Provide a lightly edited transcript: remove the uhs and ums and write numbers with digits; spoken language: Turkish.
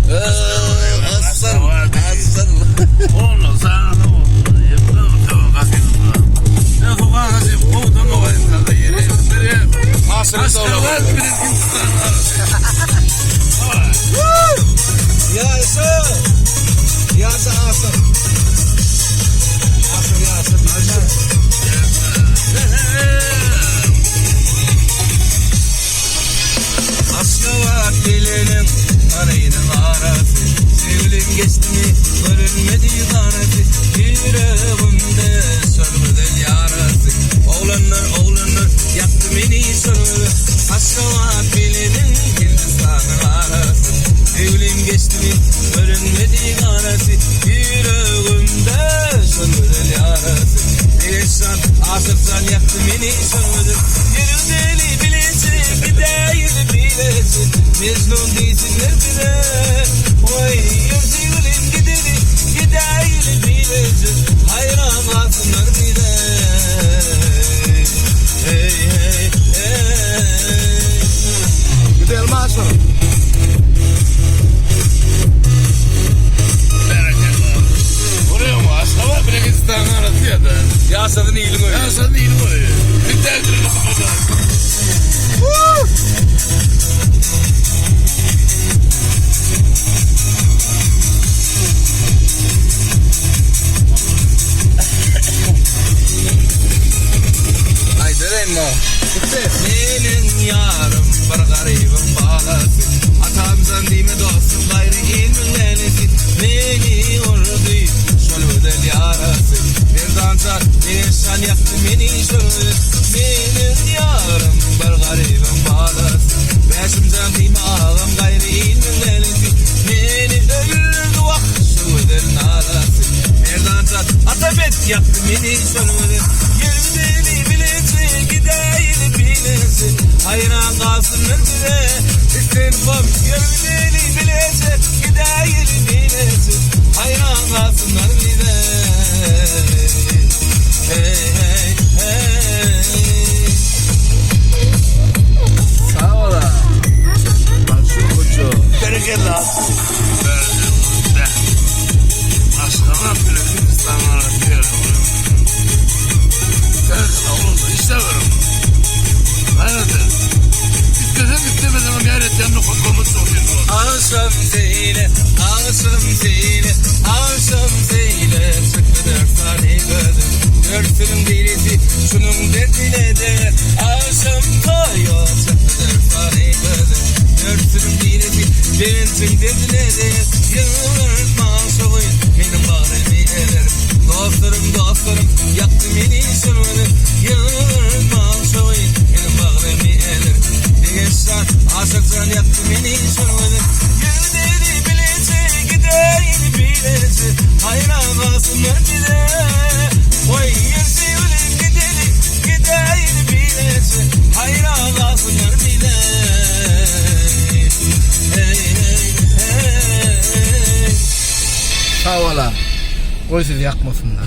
Aslan. Onu sana da oldu. Tamam kasayım. Ne sokağa kasayım. Kovdan kovayım kanka yere. Nereye? Askavat bir insan. Yasa. Yasa aslan. Aslan yasa. Askavat dilenin arayının arası. Sevgilim geçti mi görünmedi kanatı. Yüreğimde sönmeden yarası. Oğlanlar yaktı beni sönmedi. Askavat dilenin Hindistan'ın arası. Sevgilim geçti mi görünmedi kanatı. Yüreğimde sönmeden yarası. İnsan asıksan yaktı beni sönmedi. Yerim deli bilesin gideyim bilesin. Mecnun değilsinler bile. Oy yürüyelim gidelim gideyim bilesin. Hayran kalsınlar bile. Hey hey hey. Gidelim aslanım. Oraya mı? Askavat bir insan arası ya da. Yasadın iyiliğini öyle. Ya sen değil mi öyle? Bir tane kırmızı. Haydi Reyna. Senin yarım bir garibim bağlasın. Atamsan değil mi dostum gayrı ilmin nenesi. Beni vurdu şölüden yarası. Bir dansa bir insan yaktı beni şölüden. Senin yarım bir garibim bağlasın. Beşimden değil mi ağam gayrı ilmin nenesi. Beni öldü vah şölüden narası. Bir dansa atabet yaktı beni şölüden. Yerim deli bilesin gideyim bilesin. Hayran kalsınlar bile. İstirfam yerim deli bilesin gideyim bilesin. Hayran kalsınlar bile. Hey hey hey. Sağ ola. Bak şu koçu. Bereket lazım. Askavat bir insan arası ya. Sen oğlum istemiyorum. Hayırdır? İstesem istemesem gayret yanına koyduğumuz soruyor. Ağusam zeyle, ağusam zeyle, ağusam zeyle. Sıkı dört gördüm. Dörtünün birisi şunun derdine de. Ağusam toyo sıkı dört gördüm. Dörtünün birisi benimsin derdine de. Yılırma soğuyun benim bağrımı ederim. Dostlarım yaktı beni sönmedi. Yılırma soğuyun benim bağrımı ederim. Bir insan aşıksan yaktı beni sönmedi. Yürüdeli bilesi gideyim bilesi. Hayran kalsınlar bize. Oy yürüyelim gidelim gideyim bilesi. Hayran kalsınlar bize. Hey hey hey. Sağ ola. O sizi yakmasınlar.